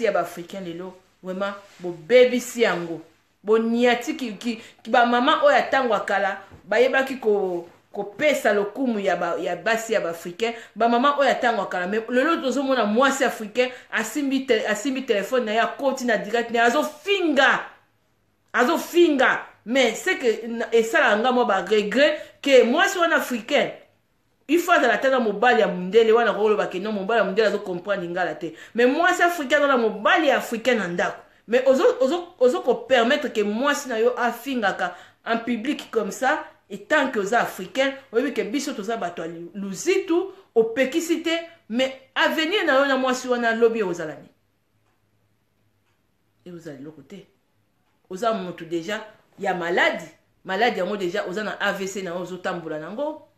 ya baafricain lelo vraiment bo baby si yango boniati ki ba mama oya tangwa kala bayebaki ko pesa lokumu ya basi ya africain ba mama oya tangwa kala mais lelo tozomona mwasi africain asimbi téléphone na ya koti na direct na azo finga mais c'est que esala nga mo ba regret que mwasi wana africain il faut à la tête mobile ya mundele wana ko ba ke non mobile ya mundele azo comprendre ngala te mais mwasi africain dans la mobile ya africain na ndako mais ozo ko permettre que moi si na yo afingaka en public comme ça et tant que aux africains oui que biso toza bato luzitu opekisité mais avenir na yo na moi si wana lobby ozalani et vous allez le côté oza mutu déjà ya maladie yango déjà oza na AVC na ozo tambola nango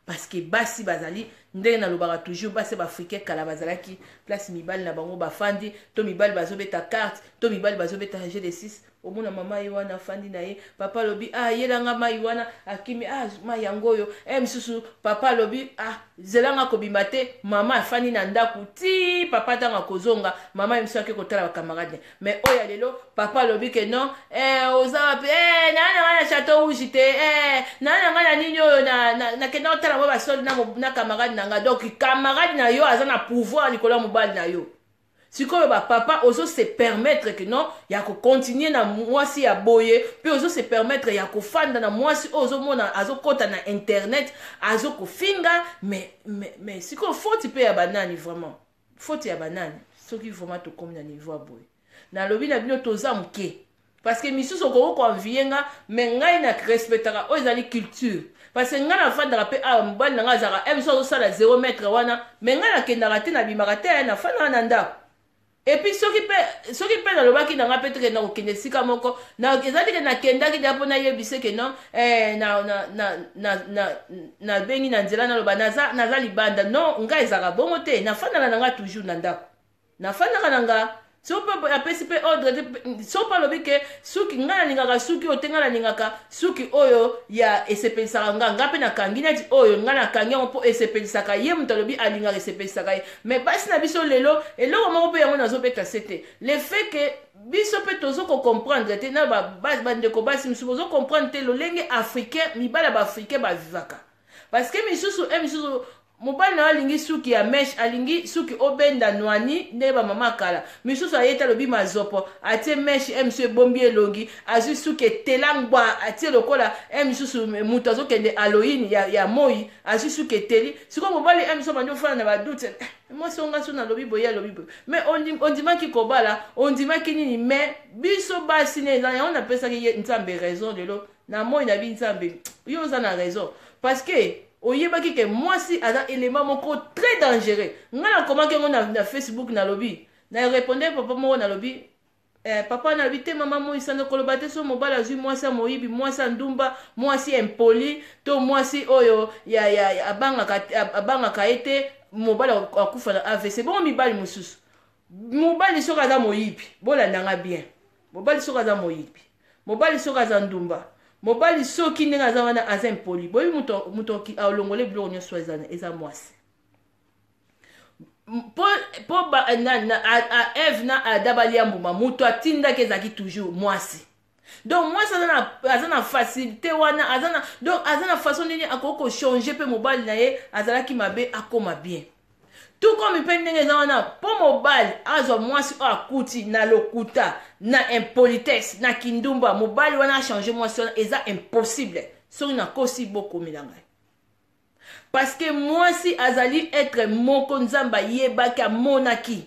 parce que basi bazali ndenge na lobaka toujours basi ba africain kala bazalaki place mibali na bango bafandi to mibali bazobeta carte to mibali bazobeta G6 omona mama yiwana fandi na ye papa lobi yelanga mai wana akimi mai yango yo misusu papa lobi zelanga kobima te mama afandi na ndaku ti papa tanga kozonga mama misusu ake kotala ba camarade mais oya lelo papa lobi ke non oza pe na chateau rouge te na nini oyo na kenda otala mo basoli na camarade nanga donc camarade na yo aza na pouvoir likolo mobali na yo sikoyo ba papa ozo se permettre que non ya ko continuer na mwasi ya boye puis ozo se permettre ya ko fanda na mwasi ozo mona azo kota na internet azo ko finga mais sikoyo faute pe ya banani vraiment faute ya banani soki vraiment to comme na niveau boye na lobi na bino toza mke parce que misusu ko envienga mais ngai na respectera o ezali culture parce que nga na fandaka pe mobali nanga azaka so azosala 0 mètre wana mais nga na kendaka te na bimaka te na fandaka na ndako et puis soki pe na lobaki nanga pe teke na kokende sika moko na ezali ke na kendaki da mpo nayebise ke non na bengi na nzela naloba naza libanda non nga ezaka bongo te nafandaka nanga toujours na ndako nafandaka nanga so pa apesi pe ordre so pa lobi ke suki nga nalingaka suki oyo te nga nalingaka suki oyo ya esepelisaka nga pe nakangi neti oyo nga nakangi yango mpo esepelisaka ye moto alobi alingaka esepelisaka ye mais basi na biso lelo eloko moko mpe yango nazobeta se te le fait ke biso mpe tozo kocomprendre te na bandeko basi misusu bozo comprendre te lolenge africain mibala baafricain bavivaka parce que misusu mobali na alingi suki ya mesh alingi suki obenda nwani nde ba mama kala misusu ayeta lobi mazopo atie mesh monsieur bombi elongi azu suki telangwa atie lokola misusu mutu azokende Halloween ya moi azu suki teli siko mobali misusu bandi ofana na badute moi songa so na lobi boya lobi boy mais on dimaki kobala on dimaki nini mais biso basi ne za on appelle ça que nzambe raison lelo na moi na bi nzambe yo za na raison parce que oyebaki ke mwasi aza élément moko très dangereux nga na komaki yango na Facebook na lobi na répondre papa moko na lobi papa na lobi te mama moi sanda koloba te so mobala azwi mwasi ya moyibi mwasi ya ndumba mwasi impoli to mwasi oyo ya abangaka ye te mobala akufa na AVC bongo mibali mosusu mobali soki aza moyibi bolandanga bien mobali soki aza moyibi mobali soki aza ndumba mobali soki ndenge aza wana aza impoli boyi muto alongole biloko nyonso eza mwasi po Eve na Adam balia mbuma muto atindaki ezalaki toujours mwasi donc mwasi aza na facilité wana donc aza na façon nini akoki kochange mpe mobali na ye azalaki mabe akoma bien tout comme mpe ndenge eza wana mpo mobali azwa mwasi oyo akuti na lokuta na impolitesse na kindumba mobali wana achange mwasi wana eza impossible soki nakosi bokomela ngai parce que mwasi azali être moko nzambe ayebaki amonaki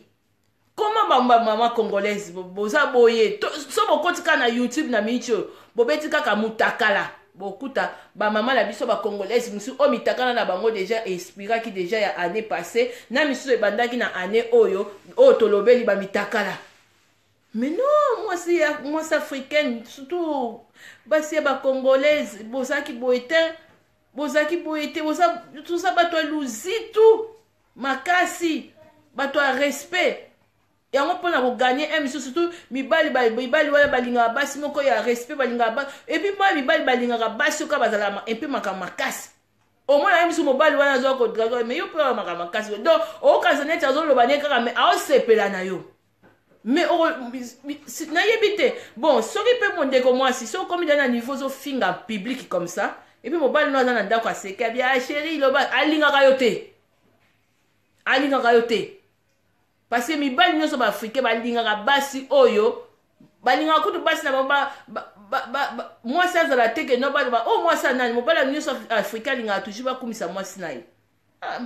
koma bamama congolaise boza boye so bokoti kaka na youtube na miniti oyo bobeti kaka mutakala bokuta bamama na biso bacongolaise mosusu oyo mitakala na bango deja expiraki deja ya année passée na misusu ebandaki na année oyo tolobeli bamitakala mais non mwasi africaine surtout basi ya bacongolaise bozalaki boye te toza bato ya luzitu makasi bato ya respect yango mpona koganye misusu surtout mibali wana balingaka basi moko ya respect balingaka basi epuis mpo mibali balingaka basi oka bazalaka epe makambo makasi omona ye misu mobali wana azwa kodraga mais yo mpe makambo makasi donc okanisa neti azoloba ne kaka mais aosepela na yo mais nayebi te bon soki mpe mondeko mwasi soki okomi na niveau ozofinga public comme ça epuis mobali no aza na ndako aseke abia sheri loba alingaka yo te parce que mibali nyonso baafrikain balingaka basi oyo balingaka kutu basi na bango mwasi azala teke no baloba o mwasi anani mobali nyonso afrikain alingaka toujours bakumisa mwasi na ye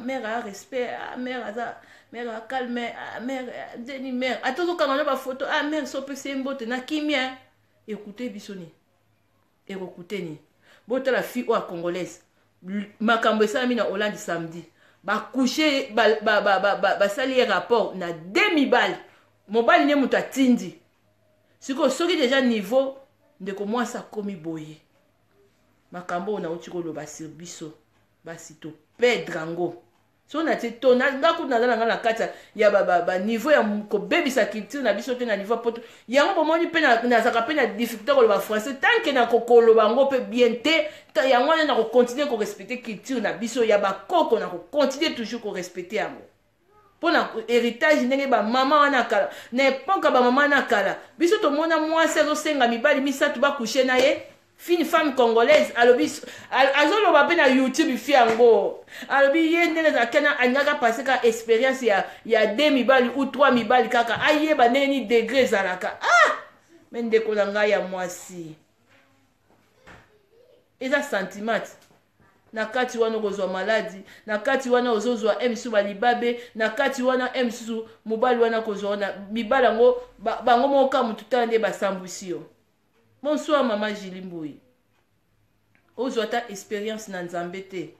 mare a respect mare aza mare acalme mare deni mare ata ozokanga no bafoto mare sopesi mbote na kimia ekute biso ni ekokute ni botala fille oyo acongolaise makambo esalami na Hollande samedi bakouche basali ye rapport na 2 mibali mobali ne moto atindi sikoyo soki deja niveau ndeko mwasi akomi boye makambo oyo nauti koloba sur biso basi topedre yango so na te to ngakutu nazala nga na kati ya niveau ya kobebisa culture na biso te na niveau poto yango bomoni mpe nazaka mpe na difficulté koloba français tanke na kokoloba yango mpe bien te yango wana na kocontinue korespecte culture na biso ya bakoko na kocontinue toujours korespecte yango mpona héritage ndenge bamama wana kala na epoka bamama wana kala biso tomona mwasi azosenga mibali misato bakouche na ye fine femme congolaise alobi azoloba mpe na youtube fi yango alobi ye ndenge ezalakena alingaka pase kaka expérience ya 2 mibali ou 3 mibali kaka ayeba ndenge ni degré ezalaka me ndeko na ngai ya mwasi eza sentiment na kati wana okozwa maladi na kati wana ozozwa misusu balibabe na kati wana misusu mobali wana kozwa wana mibali yango bango moka mutu tala nde basambusi yo. Bonsoir Maman Jilimboui. Ozwa ta expérience na nzambe te.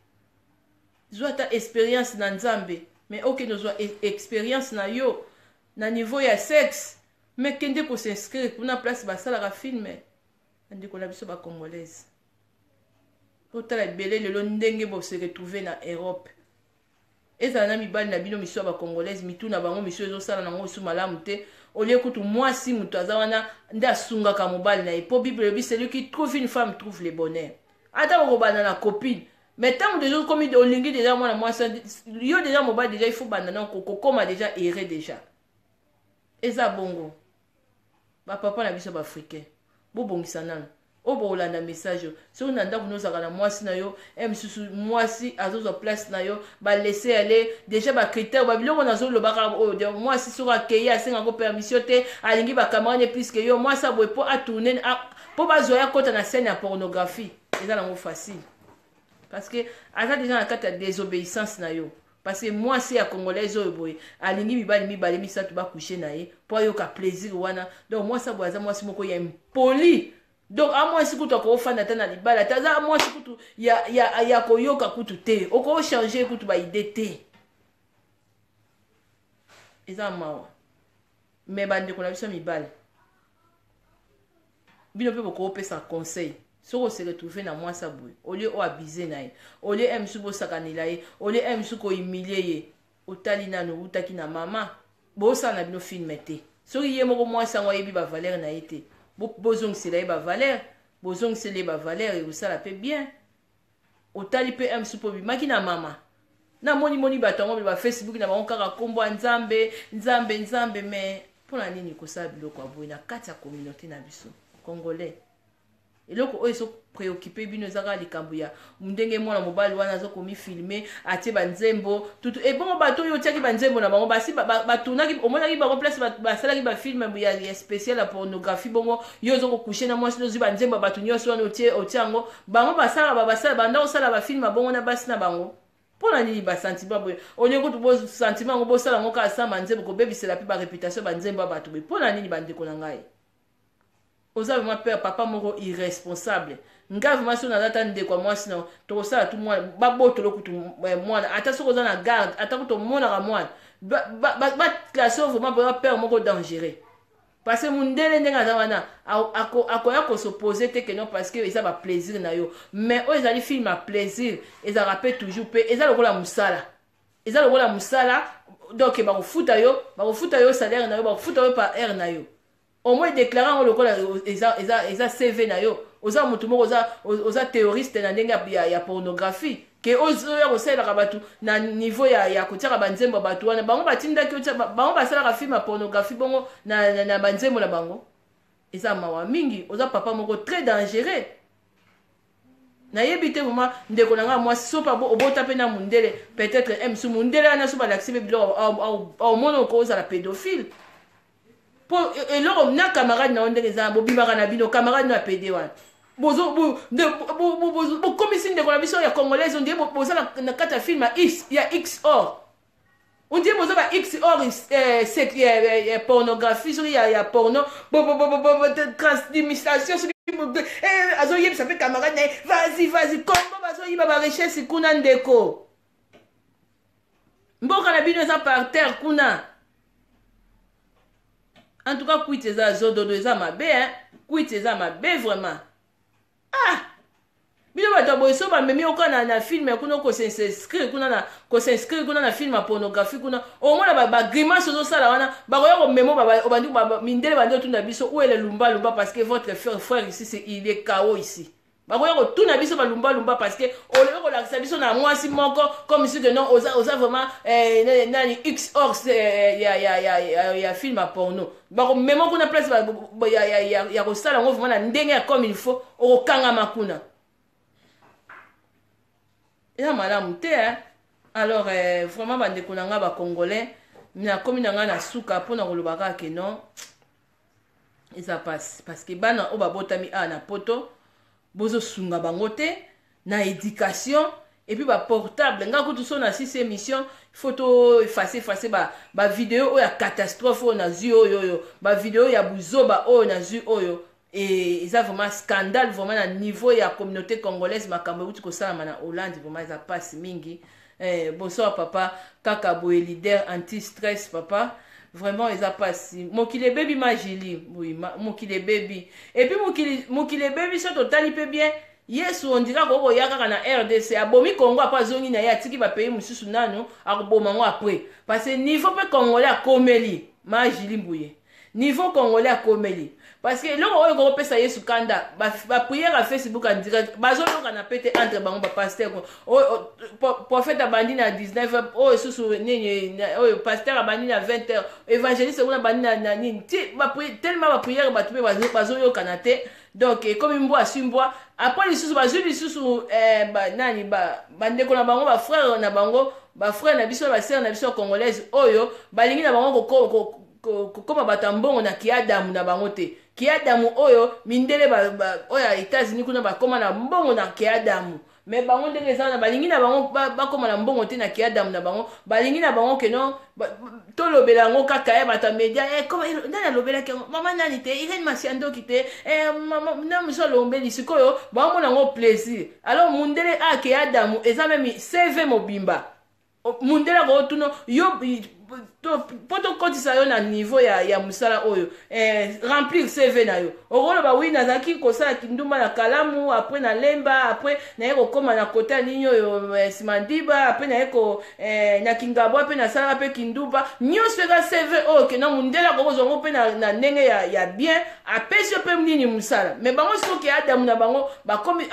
Zwa ta expérience na nzambe. Mais ok nozwa expérience na yo na niveau ya sexe. Mais kende ko s'inscrire pour na place basalaka filme. Andi ko na biso ba congolaise. Otala belé lelo ndenge bo se retrouver na Europe. Eza na mibali na bino miso ba congolaise mitu na bango miso ezosala nango su malamu te. Olie kutu mwasi mutu aza wana nde asungaka mobali na ye po Bible elobi celui qui trouve une femme trouve le bonheur. Ata okobanda na copine mais tant déjà comme olingi déjà mwana mwasi yo déjà mobali déjà il faut banda na kokoma déjà erré déjà. Eza bongo ba papa na biso ba africain bo bongisa nana obo olanda message so na ndako nozaka na mwasi na yo misusu mwasi azozwa place na yo ba laisser aller déjà ba critère ba biloko na zolo baka mwasi sura keya asenga ko permission te alingi ba camarade puisque yo mwasi aboye po a tourner po bazoya kota na scène ya pornographie eza nango facile parce que aza déjà na kata désobéissance na yo parce que mwasi ya congolaise oyo boye alingi mibali misato ba coucher na ye po ayoka plaisir wana donc mwasi aboye aza mwasi moko ya impoli. Donc à moi si kutu akofanda tana libala taza à moi si kutu ya koyoka kutu te oko changer kutu ba idée te eza mawa mais bande ko na biso mibala bino pe boko pesa conseil soko se retrouver na moi saboué au lieu o abuser na ye au lieu em subo sakanila ye au lieu em suko humilier ye otali nanu utaki na mama bo sa na bino film te soki ye moko moi sango yebi ba valeur na ye te bozong c'est ba valeur bozong c'est ba valeur et ça la fait bien otali pe am supo bi makina mama na moni batongo ba Facebook na ba kaka kombo nzambe mais pour la nini ko sa biloko aboy na kati ya communauté na biso congolais eloko oyo so préoccupé bino ezaka likambo ya ndenge mwana mobali wana azokomi filme atie banzembo tutu ebongo bato oyo otiaki banzembo na bango basi batunaki omonaki bango place basalaki bafilme ya spécial ya pornographie bongo yo ozokokushe na mwasi ozwi banzembo ya bato nyonso wana otie yango bango basala banda kosala bafilme bongo na basi na bango mpona nini basentiment boye olingi kutu bosentiment yango bosala yango kaka sa banzembo kobebisela mpe baréputation banzembo ya bato boye mpona nini bandeko na ngai oza vraiment père papa moko irresponsable nga vraiment so nazata ndeko ya mwasi na tokosala tu mwana babotolo kutu mwana ata soki oza na garde ata kutu omonaka mwana baklasse oyo vraiment boya père moko dangereux parce que mundele ndenge aza wana akoya kosoppose te ke non parce que eza baplaisir na yo mais oyo ezali film ya plaisir ezalaka mpe toujours mpe eza lokola mosala donc bakofuta yo salaire na yo bakofuta yo par heure na yo au moins déclaré yango lokola eza CV na yo oza motu moko oza théoriste na ndenge ya pornographie ke ozoya kosalelaka bato na niveau ya kotiaka banzembo ya bato wana bango batindaki bango basalaka filme ya pornographie bongo na banzembo na bango eza mawa mingi oza papa moko très dangereux nayebi te vraiment ndeko na nga mwasi so pa obota mpe na mundele peut-être msu mundele wana so balakisi mpe biloko aomona okozala pédophile po eloko na camarade na yo ndenge eza bobimaka na bino camarade no ya pede wana bokomisi ndeko na biso ya congolaise ondie boza na kati ya film ya XOR ondie boza ba XOR pornographie soki ya porno transdimisation soki azoyebisa mpe camarade na ye vas-y kombo bazoyiba barecherche kuna ndeko mboka na bino eza par terre kuna. En tout cas, quit eza zododo eza mabe, quit eza mabe vraiment. Bino bato boye so bamemi oka na film kuna ko s'inscrire kuna na film ya pornographie kuna au moins ba grimace ozosala wana bakoya komemo obandi mindele bandi otunda biso où est le lumba parce que votre frère ici il est KO ici. bakoya kotuna biso balumbalumba parce que oleki kolakisa biso na mwasi moko comme si que non oza vraiment nani XOR ya film ya porno bakomema kuna place ya kosala yango vraiment na ndenge ya comme il faut okokangama kuna eza malamu te alors vraiment bandeko na nga bacongolais nakomi na nga na suka mpona koloba kaka ke non eza pasi parce que bana oyo babotami awa na poto bozosunga bango te na éducation et puis portable nga kutu so na 6 émission photo effacer ba vidéo oyo ya catastrophe oyo na zui oyo ba vidéo ya buzoba oyo na zui oyo et ça vraiment scandale vraiment na niveau ya communauté congolaise makambo uti ko sala na Hollande vraiment ça passe mingi bonsoir papa kaka boy leader anti stress papa vraiment ils a passé mokile baby magili oui mokile baby et puis mokile baby so totali pe bien yesu on dira ko ya kaka na RDC abomi Congo apa zongi na ya tiki ba pays mususu nano akoboma ngo après parce que niveau pe congolais a komeli magili mbuye niveau congolais a komeli parce que loko oyo ko pesa yesu kanda ba prière à Facebook en direct bazo loka na pete entre bango ba pasteur prophète abandi na 19h oyo susu nini oyo pasteur abandi na 20h évangéliste kuna abandi na nini ba tellement ba prière ba tupe bazo yoka na te donc comme mbo asimbwa après les susu bazo les susu nani bandeko na bango ba frère na bango ba frère na biso ba sœur na biso congolaise oyo balingi na bango kokoma batambongo na kiadamu na bango te kiadamu oyo mindele oyo ya États-Unis kuna bakoma na mbongo na kiadamu mais bango ndenge eza na balingi na bango bakoma na mbongo te na kiadamu na bango balingi na bango keno tolobela yango kaka ya bata media comme nani alobelaki yango mama nani te Irene Masiandoki te na miso alombeli sikoyo baomona yango plaisir alors mundele kiadamu eza memi CV mobimba mundele akotuna yo poto kotisa yo na niveau ya musala oyo remplir CV na yo okoloba wi nazaki kosala kindumba na kalamu après na lemba après naye kokoma na kota nini oyo simandiba après naye ko na kingabo après nasala pe kindumba nyonso eka CV oyo ke na mundela kokozongo pe na ndenge ya bien apesi pe nini musala mais bango soki adamu na bango bakomi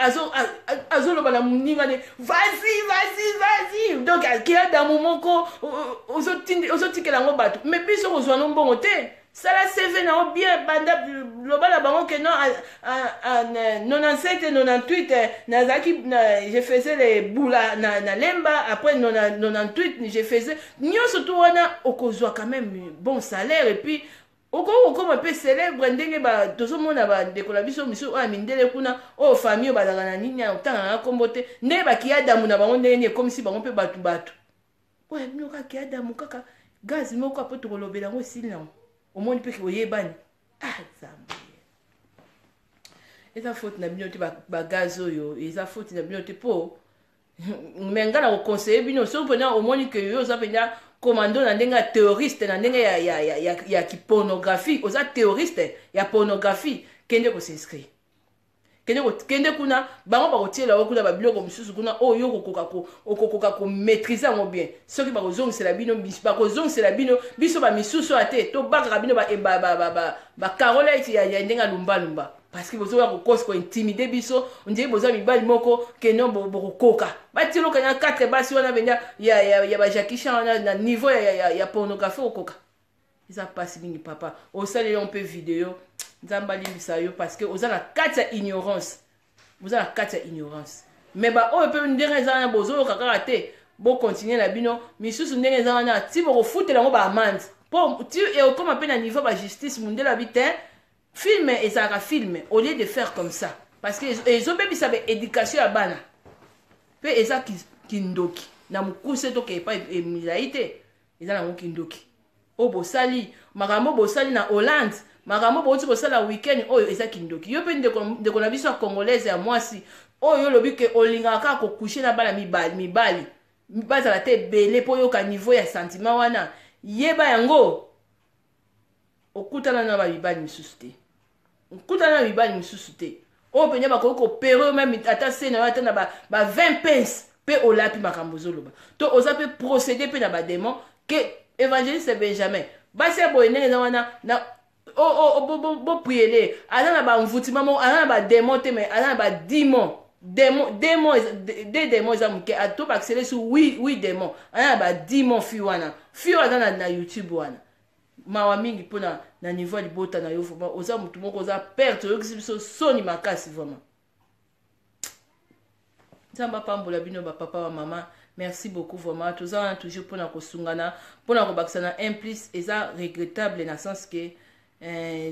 azoloba na muninga ne vas-y donc ki adamu moko ozotikela ngo bato mais biso kozwa no mbongo te sala CV na bien banda loba la bango que non à 97 et 98 nazaki je faisais les boula na lemba après 98 je faisais nyonso to wana okozwa quand même bon salaire et puis okoma mpe célèbre ndenge tozomona bandeko na biso misu oyo mindele kuna oyo famille oyo bazalaka na nini otanga na kombo te nde bakia damu na bango ndenge ekomisi bango mpe bato oyo bino kaka kia damu kaka gaz moko apo tokolobela yango esili nango omoni mpe oyebani zambe eza faute na bino te bagaz oyo eza faute na bino te mpo me nga na kokonseye bino soki mpena omoni ke yo oza mpenza commando na ndenge ya terroriste na ndenge ya kipornographie oza terroriste ya pornographie kende kosinscrit kende kuna bango bakotiela yo kuna babiloko mosusu kuna oyo okokoka komaîtrise yango bien soki bakozongisela bino biso bamisusu ate tobakaka bino bakarolite ya ndenge ya lumbalumba parce que bozoya kokosi kointimide biso ondiri boza mibali moko keno bokokoka batiloka na 4 basi wana benda ya bajakisha wana na niveau ya pornographie okoka eza pasi mingi papa osaleli yo mpe video nzambe alimbisa yo parce que oza na kati ya ignorance mais oyo mpe ndenge eza wana bozoyoka kaka te bokontinue na bino misusu ndenge eza wana ti bokofutela yango baamande mpo ti ekoma mpe na niveau bajustice mundele abi te film ezalaka film au lieu de faire comme ça parce que ezobebisa baéducation ya bana mpe eza kindoki na mokuse toke epa emilai te eza nango kindoki oyo bosali makambo bosali na Hollande makambo bouti bosala weekend oyo eza kindoki yo mpe ndeko na biso ya congolaise ya mwasi oyo olobi ke olingaka kaka kokushe na bana mibali bazala te ebele mpo oyoka niveau ya sentiment wana yeba yango okutana na bamibali misusu te oyo mpenza bakoki kopere meme ata se na yo ata na ba 20 pence mpe olapi makambo ozoloba to oza mpe procédé mpe na badémon ke évangéliste Benjamin basi ya boye ndenge eza wana na bopuyele aza na bamvutima moko aza na badémon te me aza na badémon démon eza moke to baakisele su 8 démon aza na badémon fi wana aza na YouTube wana mawa mingi mpona na niveau ya libota na yo vraiment oza mutu moko oza perte oyokisi biso soni makasi vraiment nzambe apambola bino bapapa ba mama merci beaucoup vraiment toza wana toujours mpona kosungana mpona kobakisa na implice eza regrettable na sens ke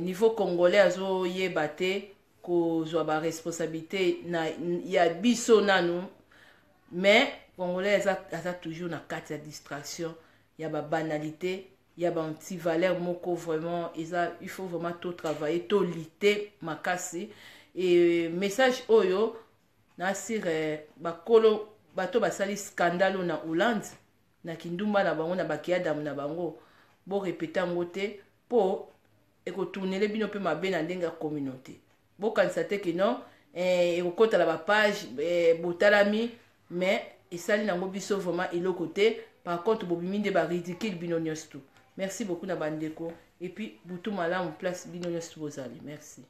niveau congolais azoyeba te kozwa baresponsabilité ya biso nanu mais congolais aza toujours na kati ya distraction ya babanalité ya banti valeur moko vraiment il faut vraiment tout travailler tout lutter makasi et message oyo nasire bakolo bato basali scandale na Hollande na kindumba na bango na bakiadamu na bango bo répéter yango te po ekotournele bino mpe mabe na ndenge ya communauté bokanisa te ke non ekokota na bapage botalami mais esali nango biso vraiment eloko te par contre bobimi nde baridicule bino nyonso tu merci beaucoup na bandeko et puis butu malamu place bino nyonso bozali merci